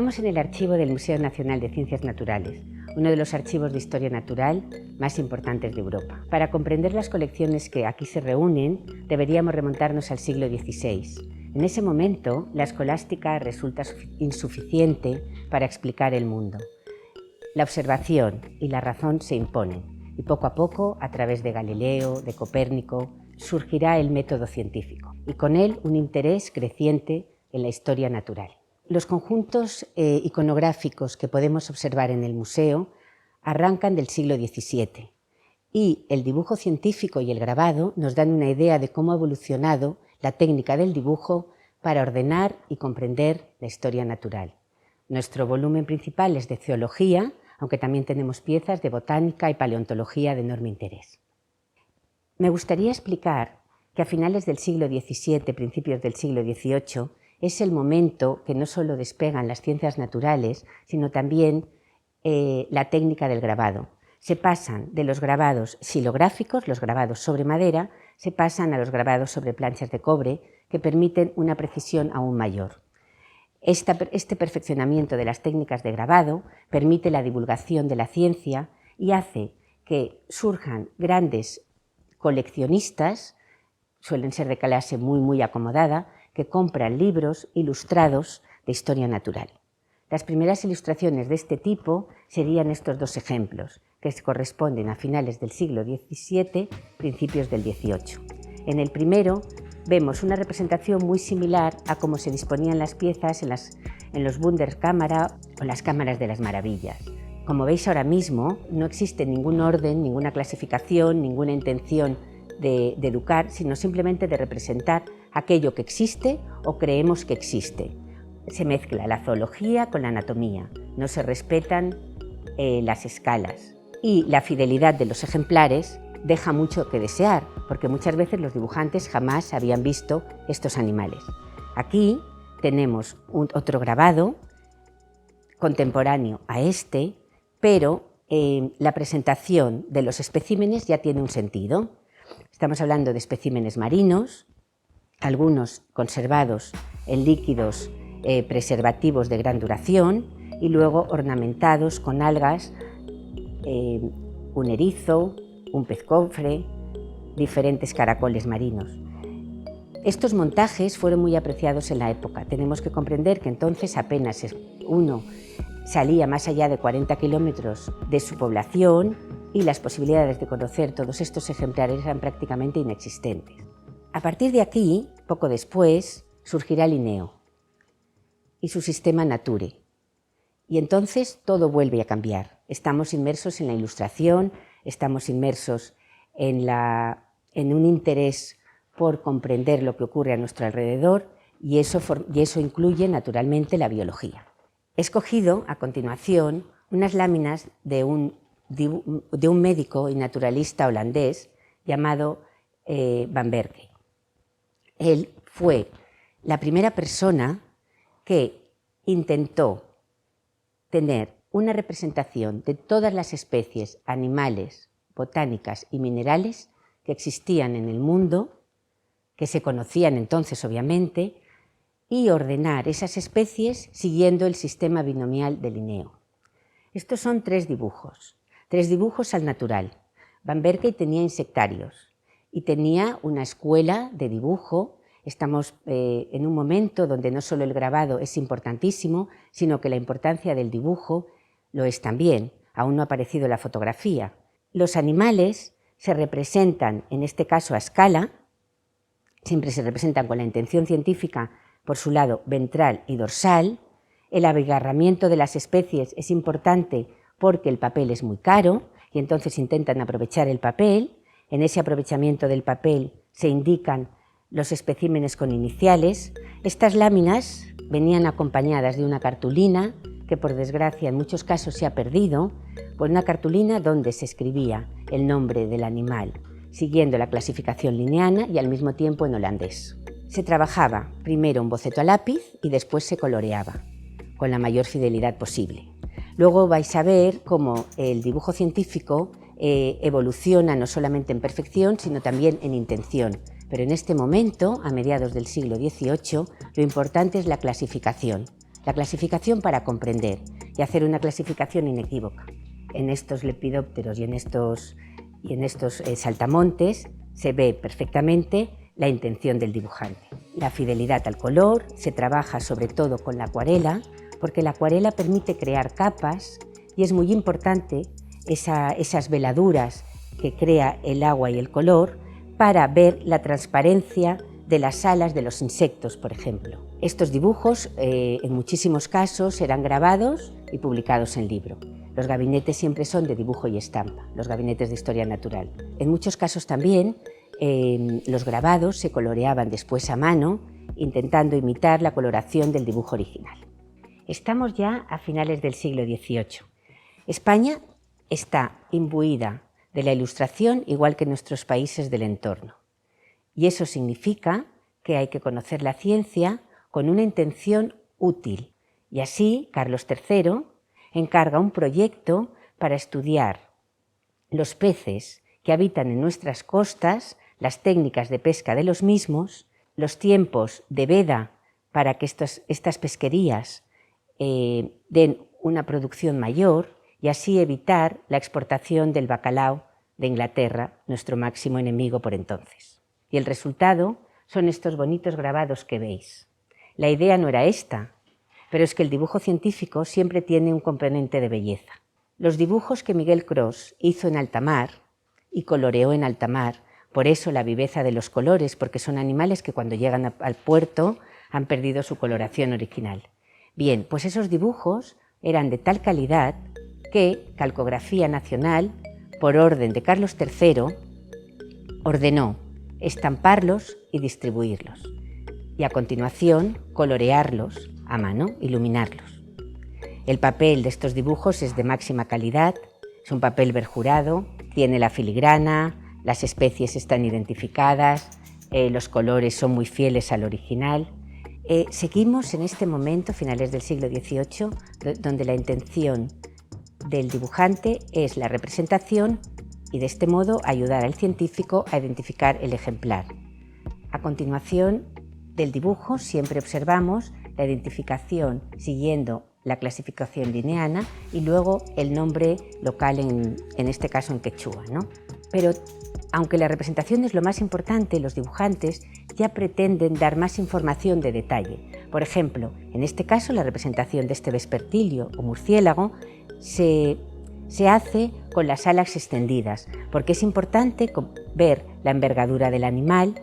Estamos en el archivo del Museo Nacional de Ciencias Naturales, uno de los archivos de historia natural más importantes de Europa. Para comprender las colecciones que aquí se reúnen, deberíamos remontarnos al siglo XVI. En ese momento, la escolástica resulta insuficiente para explicar el mundo. La observación y la razón se imponen, y poco a poco, a través de Galileo, de Copérnico, surgirá el método científico, y con él un interés creciente en la historia natural. Los conjuntos iconográficos que podemos observar en el museo arrancan del siglo XVII y el dibujo científico y el grabado nos dan una idea de cómo ha evolucionado la técnica del dibujo para ordenar y comprender la historia natural. Nuestro volumen principal es de zoología, aunque también tenemos piezas de botánica y paleontología de enorme interés. Me gustaría explicar que a finales del siglo XVII, principios del siglo XVIII, es el momento que no solo despegan las ciencias naturales, sino también la técnica del grabado. Se pasan de los grabados xilográficos, los grabados sobre madera, se pasan a los grabados sobre planchas de cobre, que permiten una precisión aún mayor. Este perfeccionamiento de las técnicas de grabado permite la divulgación de la ciencia y hace que surjan grandes coleccionistas, suelen ser de clase muy acomodada, que compran libros ilustrados de historia natural. Las primeras ilustraciones de este tipo serían estos dos ejemplos, que corresponden a finales del siglo XVII, principios del XVIII. En el primero vemos una representación muy similar a cómo se disponían las piezas en los Wunderkamera o las cámaras de las maravillas. Como veis ahora mismo, no existe ningún orden, ninguna clasificación, ninguna intención de educar, sino simplemente de representar aquello que existe o creemos que existe. Se mezcla la zoología con la anatomía, no se respetan las escalas y la fidelidad de los ejemplares deja mucho que desear, porque muchas veces los dibujantes jamás habían visto estos animales. Aquí tenemos otro grabado contemporáneo a este, pero la presentación de los especímenes ya tiene un sentido. Estamos hablando de especímenes marinos, algunos conservados en líquidos preservativos de gran duración y luego ornamentados con algas, un erizo, un pez cofre, diferentes caracoles marinos. Estos montajes fueron muy apreciados en la época. Tenemos que comprender que entonces apenas uno salía más allá de 40 kilómetros de su población y las posibilidades de conocer todos estos ejemplares eran prácticamente inexistentes. A partir de aquí, poco después, surgirá Linneo y su sistema Nature. Y entonces todo vuelve a cambiar. Estamos inmersos en la ilustración, estamos inmersos en un interés por comprender lo que ocurre a nuestro alrededor y eso incluye naturalmente la biología. He escogido a continuación unas láminas de un médico y naturalista holandés llamado Van Berkel. Él fue la primera persona que intentó tener una representación de todas las especies animales, botánicas y minerales que existían en el mundo, que se conocían entonces obviamente, y ordenar esas especies siguiendo el sistema binomial de Linneo. Estos son tres dibujos al natural. Van Berkel tenía insectarios y tenía una escuela de dibujo. Estamos en un momento donde no solo el grabado es importantísimo, sino que la importancia del dibujo lo es también. Aún no ha aparecido la fotografía. Los animales se representan, en este caso a escala, siempre se representan con la intención científica por su lado ventral y dorsal. El abigarramiento de las especies es importante porque el papel es muy caro y entonces intentan aprovechar el papel. En ese aprovechamiento del papel se indican los especímenes con iniciales. Estas láminas venían acompañadas de una cartulina que por desgracia en muchos casos se ha perdido, pues una cartulina donde se escribía el nombre del animal, siguiendo la clasificación linneana y al mismo tiempo en holandés. Se trabajaba primero un boceto a lápiz y después se coloreaba, con la mayor fidelidad posible. Luego vais a ver cómo el dibujo científico evoluciona no solamente en perfección, sino también en intención. Pero en este momento, a mediados del siglo XVIII, lo importante es la clasificación. La clasificación para comprender y hacer una clasificación inequívoca. En estos lepidópteros y en estos saltamontes se ve perfectamente la intención del dibujante. La fidelidad al color se trabaja sobre todo con la acuarela, porque la acuarela permite crear capas y es muy importante esas veladuras que crea el agua y el color para ver la transparencia de las alas de los insectos, por ejemplo. Estos dibujos, en muchísimos casos, serán grabados y publicados en libro. Los gabinetes siempre son de dibujo y estampa, los gabinetes de historia natural. En muchos casos también los grabados se coloreaban después a mano, intentando imitar la coloración del dibujo original. Estamos ya a finales del siglo XVIII. España está imbuida de la Ilustración igual que nuestros países del entorno. Y eso significa que hay que conocer la ciencia con una intención útil. Y así Carlos III encarga un proyecto para estudiar los peces que habitan en nuestras costas, las técnicas de pesca de los mismos, los tiempos de veda para que estas pesquerías den una producción mayor y así evitar la exportación del bacalao de Inglaterra, nuestro máximo enemigo por entonces. Y el resultado son estos bonitos grabados que veis. La idea no era esta, pero es que el dibujo científico siempre tiene un componente de belleza. Los dibujos que Miguel Cros hizo en alta mar y coloreó en alta mar, por eso la viveza de los colores, porque son animales que cuando llegan al puerto han perdido su coloración original. Bien, pues esos dibujos eran de tal calidad que Calcografía Nacional, por orden de Carlos III, ordenó estamparlos y distribuirlos, y a continuación colorearlos a mano, iluminarlos. El papel de estos dibujos es de máxima calidad, es un papel berjurado, tiene la filigrana, las especies están identificadas, los colores son muy fieles al original. Seguimos en este momento, finales del siglo XVIII, donde la intención del dibujante es la representación y de este modo ayudar al científico a identificar el ejemplar. A continuación del dibujo siempre observamos la identificación siguiendo la clasificación linneana y luego el nombre local, en este caso en quechua, ¿no? Pero aunque la representación es lo más importante, los dibujantes ya pretenden dar más información de detalle. Por ejemplo, en este caso la representación de este vespertilio o murciélago se hace con las alas extendidas, porque es importante ver la envergadura del animal,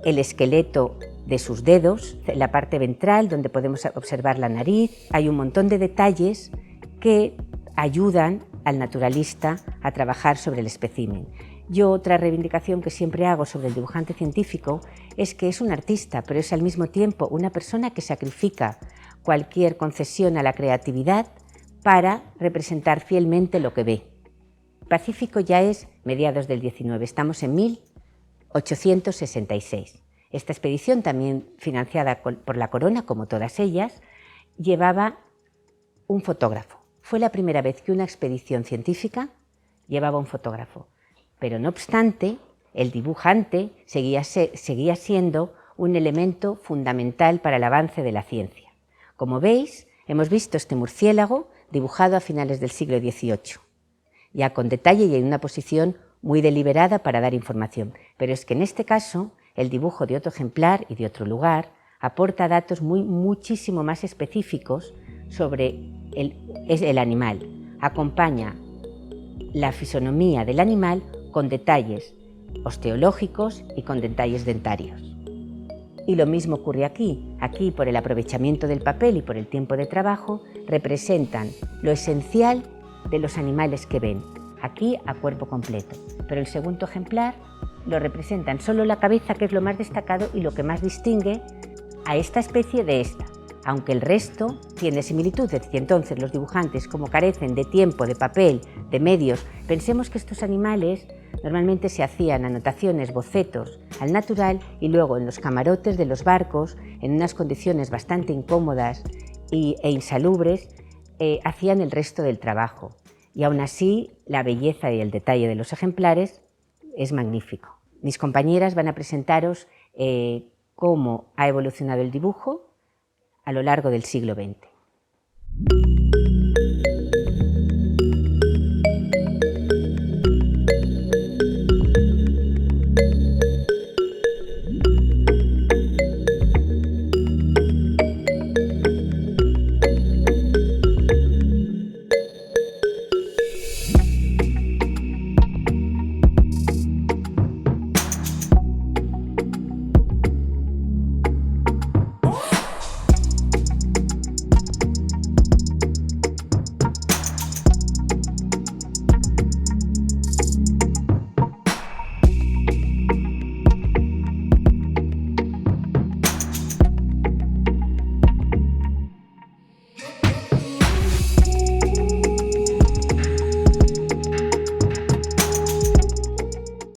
el esqueleto de sus dedos, la parte ventral donde podemos observar la nariz. Hay un montón de detalles que ayudan al naturalista a trabajar sobre el espécimen. Yo otra reivindicación que siempre hago sobre el dibujante científico es que es un artista, pero es al mismo tiempo una persona que sacrifica cualquier concesión a la creatividad para representar fielmente lo que ve. Pacífico ya es mediados del XIX, estamos en 1866. Esta expedición, también financiada por la corona, como todas ellas, llevaba un fotógrafo. Fue la primera vez que una expedición científica llevaba un fotógrafo, pero no obstante, el dibujante seguía siendo un elemento fundamental para el avance de la ciencia. Como veis, hemos visto este murciélago dibujado a finales del siglo XVIII, ya con detalle y en una posición muy deliberada para dar información, pero es que en este caso el dibujo de otro ejemplar y de otro lugar aporta datos muchísimo más específicos sobre el animal. Acompaña la fisonomía del animal con detalles osteológicos y con detalles dentarios. Y lo mismo ocurre aquí. Aquí, por el aprovechamiento del papel y por el tiempo de trabajo, representan lo esencial de los animales que ven, aquí a cuerpo completo. Pero el segundo ejemplar lo representan solo la cabeza, que es lo más destacado y lo que más distingue a esta especie de esta, aunque el resto tiene similitudes. Y entonces los dibujantes, como carecen de tiempo, de papel, de medios, pensemos que estos animales normalmente se hacían anotaciones, bocetos al natural y luego en los camarotes de los barcos, en unas condiciones bastante incómodas e insalubres, hacían el resto del trabajo. Y aún así, la belleza y el detalle de los ejemplares es magnífico. Mis compañeras van a presentaros cómo ha evolucionado el dibujo a lo largo del siglo XX.